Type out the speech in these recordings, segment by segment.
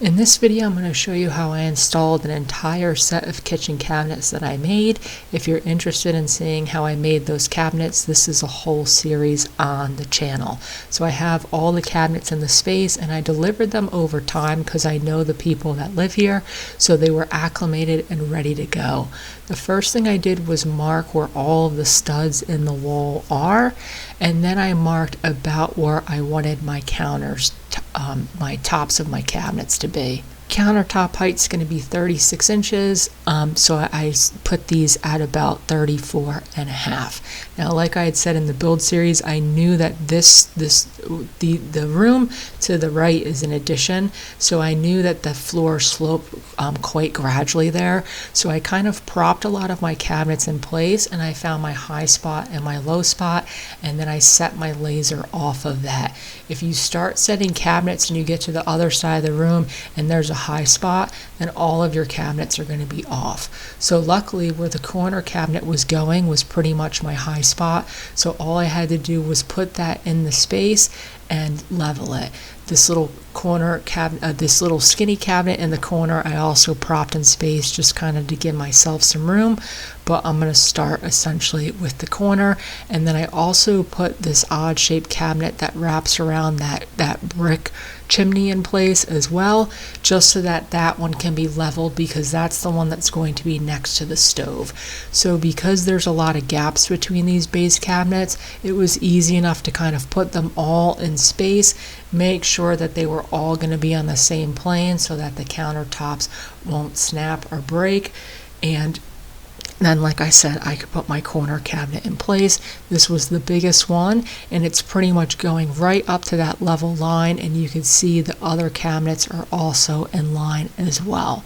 In this video, I'm going to show you how I installed an entire set of kitchen cabinets that I made. If you're interested in seeing how I made those cabinets, this is a whole series on the channel. So I have all the cabinets in the space, and I delivered them over time because I know the people that live here, so they were acclimated and ready to go. The first thing I did was mark where all of the studs in the wall are, and then I marked about where I wanted my counters, my tops of my cabinets to be. Countertop height's going to be 36 inches, so I put these at about 34 and a half. Now, like I had said in the build series, I knew that the room to the right is an addition, so I knew that the floor sloped quite gradually there. So I kind of propped a lot of my cabinets in place, and I found my high spot and my low spot, and then I set my laser off of that. If you start setting cabinets and you get to the other side of the room and there's a high spot, then all of your cabinets are going to be off. So luckily, where the corner cabinet was going was pretty much my high spot, so all I had to do was put that in the space and level it. This little corner cabinet, this little skinny cabinet in the corner, I also propped in space just kind of to give myself some room, but I'm going to start essentially with the corner. And then I also put this odd shaped cabinet that wraps around that brick chimney in place as well, just so that that one can be leveled, because that's the one that's going to be next to the stove. So because there's a lot of gaps between these base cabinets, it was easy enough to kind of put them all in space, make sure that they were all going to be on the same plane so that the countertops won't snap or break. And then, like I said, I could put my corner cabinet in place. This was the biggest one, and it's pretty much going right up to that level line, and you can see the other cabinets are also in line as well.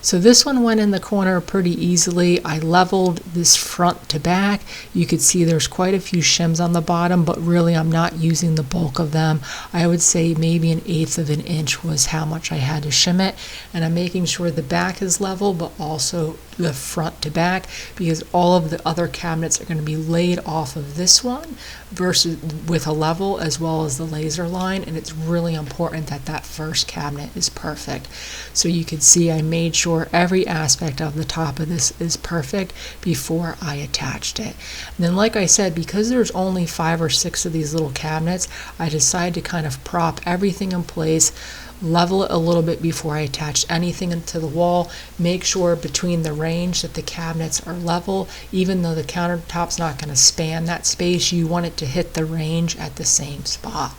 So this one went in the corner pretty easily. I leveled this front to back. You could see there's quite a few shims on the bottom, but really I'm not using the bulk of them. I would say maybe 1/8 of an inch was how much I had to shim it. And I'm making sure the back is level, but also the front to back, because all of the other cabinets are going to be laid off of this one versus with a level, as well as the laser line, and it's really important that that first cabinet is perfect. So you can see I made sure every aspect of the top of this is perfect before I attached it. And then, like I said, because there's only 5 or 6 of these little cabinets, I decided to kind of prop everything in place, level it a little bit before I attach anything into the wall, make sure between the range that the cabinets are level. Even though the countertop's not going to span that space, you want it to hit the range at the same spot.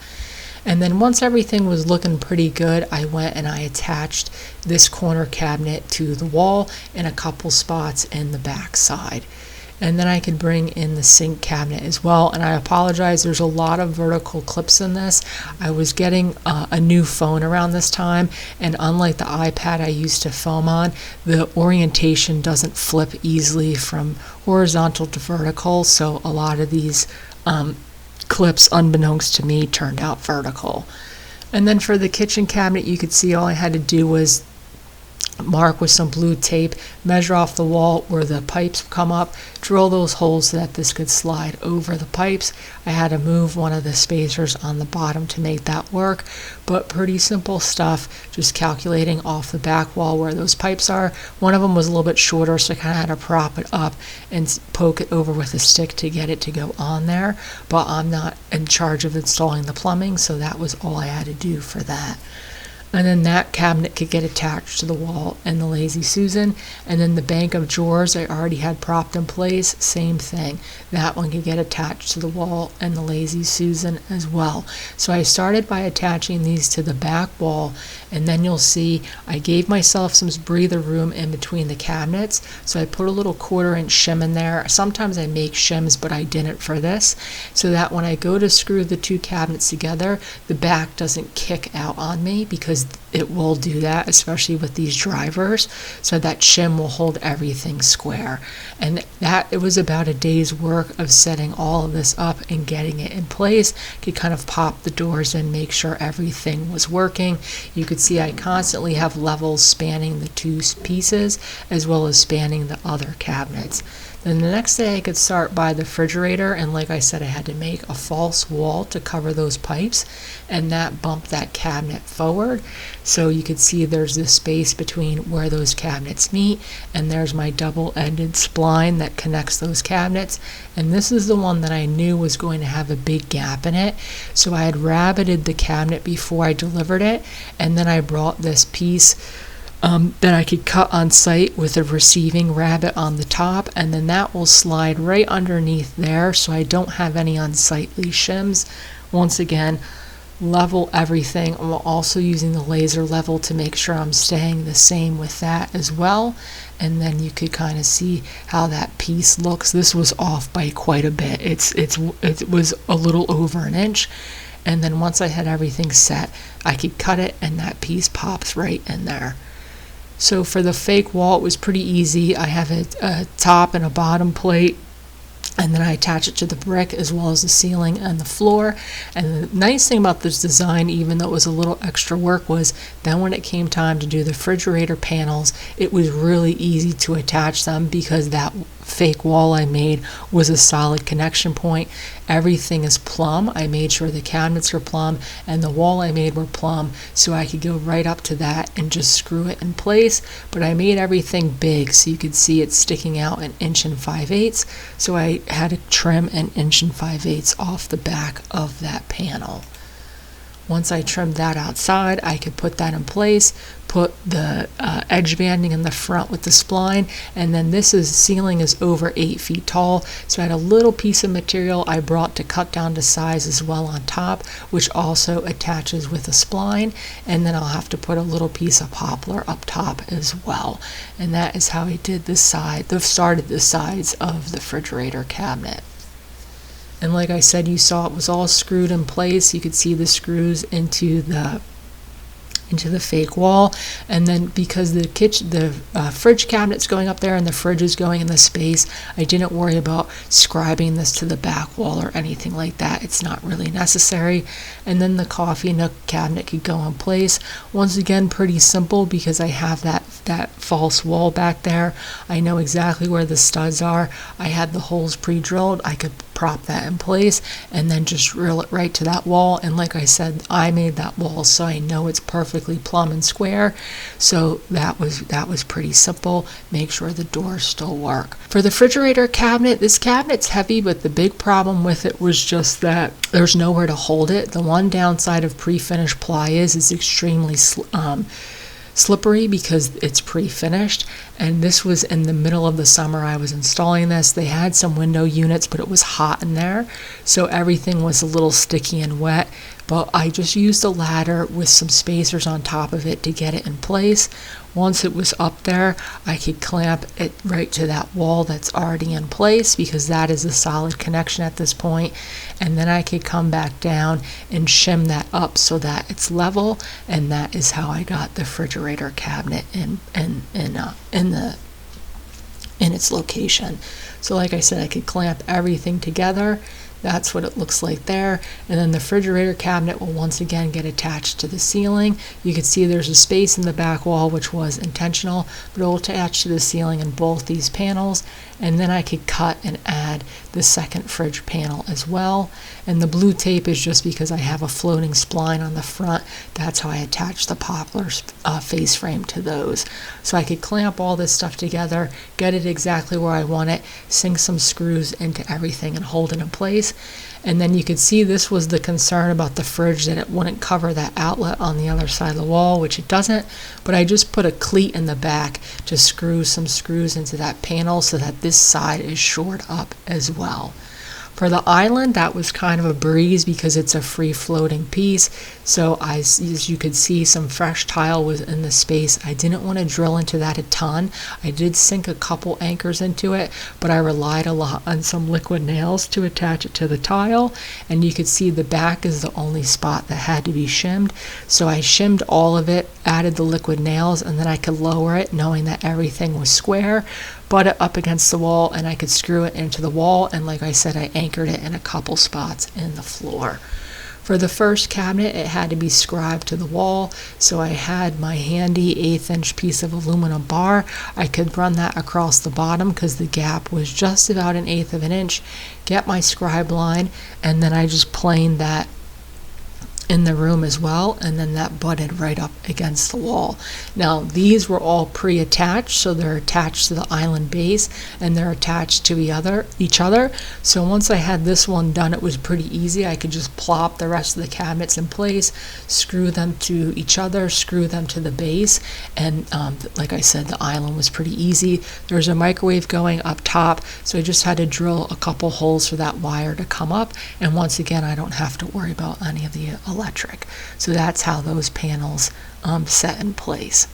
And then once everything was looking pretty good, I went and I attached this corner cabinet to the wall in a couple spots in the back side. And then I could bring in the sink cabinet as well. And I apologize, there's a lot of vertical clips in this. I was getting a new phone around this time, and unlike the iPad I used to film on, the orientation doesn't flip easily from horizontal to vertical, so a lot of these clips, unbeknownst to me, turned out vertical. And then for the kitchen cabinet, you could see all I had to do was mark with some blue tape, measure off the wall where the pipes come up, drill those holes so that this could slide over the pipes. I had to move one of the spacers on the bottom to make that work, but pretty simple stuff, just calculating off the back wall where those pipes are. One of them was a little bit shorter, so I kind of had to prop it up and poke it over with a stick to get it to go on there, but I'm not in charge of installing the plumbing, so that was all I had to do for that. And then that cabinet could get attached to the wall in the Lazy Susan. And then the bank of drawers I already had propped in place, same thing. That one could get attached to the wall in the Lazy Susan as well. So I started by attaching these to the back wall, and then you'll see I gave myself some breather room in between the cabinets. So I put a little 1/4-inch shim in there. Sometimes I make shims, but I didn't for this, so that when I go to screw the two cabinets together, the back doesn't kick out on me, because it will do that, especially with these drivers, so that shim will hold everything square. And that, it was about a day's work of setting all of this up and getting it in place. Could kind of pop the doors in, make sure everything was working. You could see I constantly have levels spanning the two pieces as well as spanning the other cabinets. Then the next day I could start by the refrigerator, and like I said, I had to make a false wall to cover those pipes, and that bumped that cabinet forward. So you could see there's this space between where those cabinets meet, and there's my double-ended spline that connects those cabinets. And this is the one that I knew was going to have a big gap in it. So I had rabbited the cabinet before I delivered it, and then I brought this piece that I could cut on site with a receiving rabbet on the top, and then that will slide right underneath there, so I don't have any unsightly shims. Once again, level everything. I'm also using the laser level to make sure I'm staying the same with that as well. And then you could kind of see how that piece looks. This was off by quite a bit. It was a little over an inch. And then once I had everything set, I could cut it, and that piece pops right in there. So for the fake wall, it was pretty easy. I have a top and a bottom plate, and then I attach it to the brick as well as the ceiling and the floor. And the nice thing about this design, even though it was a little extra work, was then when it came time to do the refrigerator panels, it was really easy to attach them because that fake wall I made was a solid connection point. Everything is plumb. I made sure the cabinets are plumb and the wall I made were plumb, so I could go right up to that and just screw it in place. But I made everything big so you could see it sticking out 1 5/8 inches, so I had to trim 1 5/8 inches off the back of that panel. Once I trimmed that outside, I could put that in place, put the edge banding in the front with the spline, and then ceiling is over 8 feet tall, so I had a little piece of material I brought to cut down to size as well on top, which also attaches with a spline, and then I'll have to put a little piece of poplar up top as well. And that is how I did started the sides of the refrigerator cabinet. And like I said, you saw it was all screwed in place. You could see the screws into the fake wall. And then because the fridge cabinet's going up there and the fridge is going in the space, I didn't worry about scribing this to the back wall or anything like that. It's not really necessary. And then the coffee nook cabinet could go in place. Once again, pretty simple because I have that false wall back there. I know exactly where the studs are. I had the holes pre-drilled. I could prop that in place and then just drill it right to that wall. And like I said, I made that wall, so I know it's perfectly plumb and square. So that was pretty simple. Make sure the doors still work. For the refrigerator cabinet, this cabinet's heavy, but the big problem with it was just that there's nowhere to hold it. The one downside of pre-finished ply is it's extremely slippery because it's pre-finished, and this was in the middle of the summer I was installing this. They had some window units, but it was hot in there, so everything was a little sticky and wet. But I just used a ladder with some spacers on top of it to get it in place. Once it was up there, I could clamp it right to that wall that's already in place because that is a solid connection at this point. And then I could come back down and shim that up so that it's level, and that is how I got the refrigerator cabinet in its location. So like I said, I could clamp everything together. That's what it looks like there. And then the refrigerator cabinet will once again get attached to the ceiling. You can see there's a space in the back wall, which was intentional, but it will attach to the ceiling in both these panels. And then I could cut and add the second fridge panel as well. And the blue tape is just because I have a floating spline on the front. That's how I attach the poplar face frame to those. So I could clamp all this stuff together, get it exactly where I want it, sink some screws into everything and hold it in place. And then you could see this was the concern about the fridge, that it wouldn't cover that outlet on the other side of the wall, which it doesn't. But I just put a cleat in the back to screw some screws into that panel so that this side is shored up as well. For the island, that was kind of a breeze because it's a free floating piece. So as you could see, some fresh tile was in the space. I didn't want to drill into that a ton. I did sink a couple anchors into it, but I relied a lot on some liquid nails to attach it to the tile. And you could see the back is the only spot that had to be shimmed. So I shimmed all of it, added the liquid nails, and then I could lower it knowing that everything was square, butt it up against the wall, and I could screw it into the wall. And like I said, I anchored it in a couple spots in the floor. For the first cabinet, it had to be scribed to the wall, so I had my handy 1/8 inch piece of aluminum bar. I could run that across the bottom because the gap was just about 1/8 of an inch, get my scribe line, and then I just planed that in the room as well, and then that butted right up against the wall. Now these were all pre-attached, so they're attached to the island base and they're attached to each other. So once I had this one done, it was pretty easy. I could just plop the rest of the cabinets in place, screw them to each other, screw them to the base, and like I said, the island was pretty easy. There's a microwave going up top, so I just had to drill a couple holes for that wire to come up, and once again I don't have to worry about any of the electric. So that's how those panels set in place.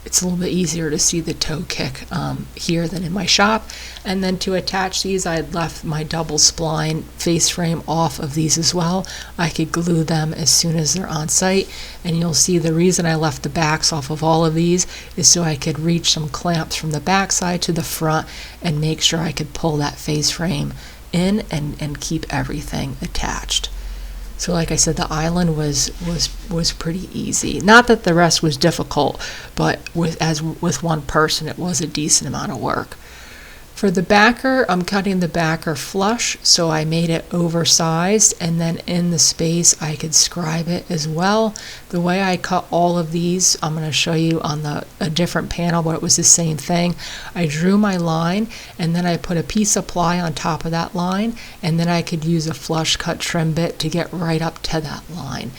It's a little bit easier to see the toe kick here than in my shop. And then to attach these, I had left my double spline face frame off of these as well. I could glue them as soon as they're on site, and you'll see the reason I left the backs off of all of these is so I could reach some clamps from the back side to the front and make sure I could pull that face frame in and keep everything attached. So like I said, the island was pretty easy. Not that the rest was difficult, but with one person, it was a decent amount of work. For the backer, I'm cutting the backer flush, so I made it oversized, and then in the space I could scribe it as well. The way I cut all of these, I'm going to show you on a different panel, but it was the same thing. I drew my line, and then I put a piece of ply on top of that line, and then I could use a flush cut trim bit to get right up to that line.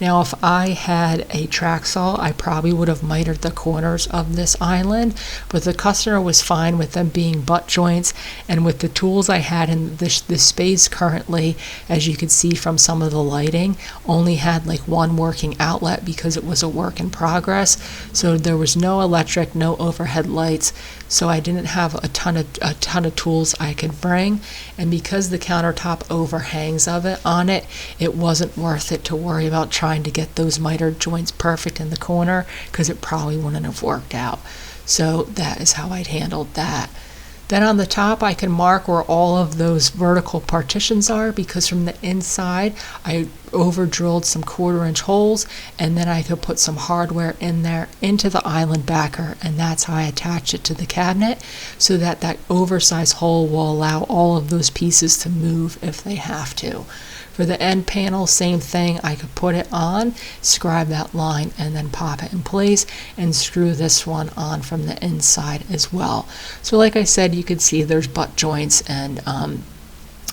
Now if I had a track saw, I probably would have mitered the corners of this island, but the customer was fine with them being butt joints, and with the tools I had in this space currently, as you can see from some of the lighting, only had like one working outlet because it was a work in progress. So there was no electric, no overhead lights, so I didn't have a ton of tools I could bring, and because the countertop overhangs on it, it wasn't worth it to worry about trying to get those mitered joints perfect in the corner, because it probably wouldn't have worked out. So that is how I'd handled that. Then on the top, I can mark where all of those vertical partitions are, because from the inside I over drilled some 1/4-inch holes, and then I could put some hardware in there into the island backer, and that's how I attach it to the cabinet, so that that oversized hole will allow all of those pieces to move if they have to. For the end panel, same thing. I could put it on, scribe that line, and then pop it in place and screw this one on from the inside as well. So like I said, you could see there's butt joints, and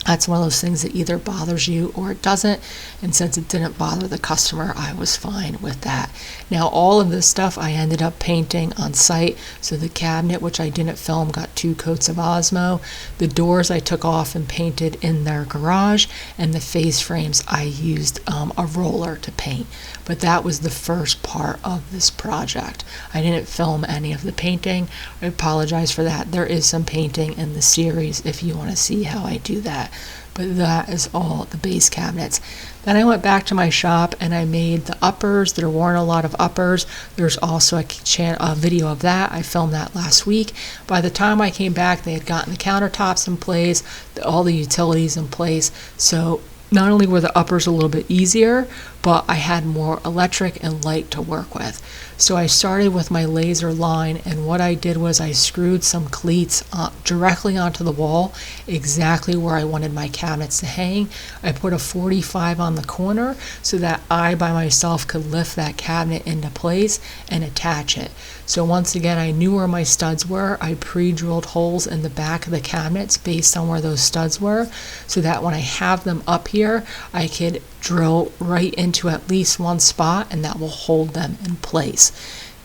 that's one of those things that either bothers you or it doesn't, and since it didn't bother the customer, I was fine with that. Now all of this stuff I ended up painting on site, so the cabinet, which I didn't film, got 2 coats of Osmo. The doors I took off and painted in their garage, and the face frames I used a roller to paint. But that was the first part of this project. I didn't film any of the painting. I apologize for that. There is some painting in the series if you want to see how I do that. But that is all the base cabinets. Then I went back to my shop and I made the uppers. There weren't a lot of uppers. There's also a video of that. I filmed that last week. By the time I came back, they had gotten the countertops in place, all the utilities in place. So not only were the uppers a little bit easier, but I had more electric and light to work with. So I started with my laser line, and what I did was I screwed some cleats directly onto the wall, exactly where I wanted my cabinets to hang. I put a 45 on the corner so that I by myself could lift that cabinet into place and attach it. So once again, I knew where my studs were. I pre-drilled holes in the back of the cabinets based on where those studs were, so that when I have them up here, I could drill right into at least one spot, and that will hold them in place.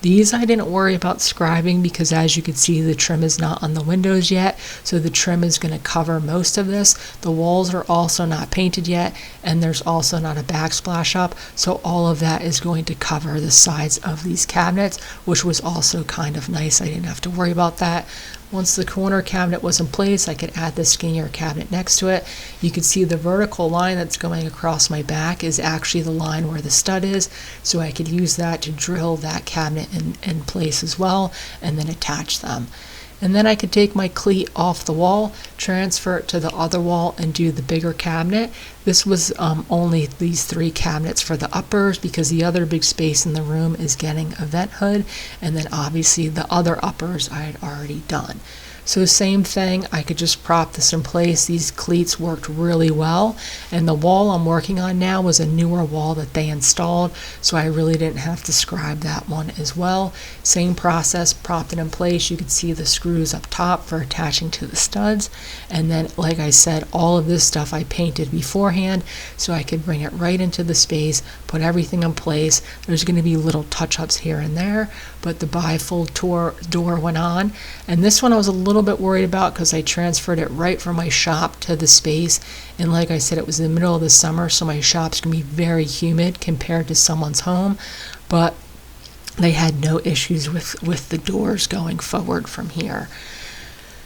These I didn't worry about scribing, because as you can see, the trim is not on the windows yet, so the trim is going to cover most of this. The walls are also not painted yet, and there's also not a backsplash up, so all of that is going to cover the sides of these cabinets, which was also kind of nice. I didn't have to worry about that. Once the corner cabinet was in place, I could add the skinnier cabinet next to it. You can see the vertical line that's going across my back is actually the line where the stud is, so I could use that to drill that cabinet in place as well, and then attach them. And then I could take my cleat off the wall, transfer it to the other wall, and do the bigger cabinet. This was only these 3 cabinets for the uppers, because the other big space in the room is getting a vent hood, and then obviously the other uppers I had already done. So same thing, I could just prop this in place. These cleats worked really well, and the wall I'm working on now was a newer wall that they installed, so I really didn't have to scribe that one as well. Same process, propped it in place. You can see the screws up top for attaching to the studs, and then like I said, all of this stuff I painted beforehand so I could bring it right into the space, put everything in place. There's going to be little touch-ups here and there, but the bifold door went on, and this one I was a little bit worried about because I transferred it right from my shop to the space, and like I said, it was in the middle of the summer, so my shop's going to be very humid compared to someone's home, but they had no issues with the doors going forward from here.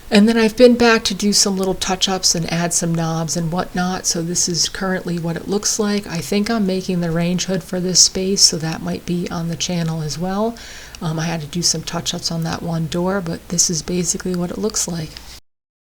And then I've been back to do some little touch-ups and add some knobs and whatnot, so this is currently what it looks like. I think I'm making the range hood for this space, so that might be on the channel as well. I had to do some touch-ups on that one door, but this is basically what it looks like.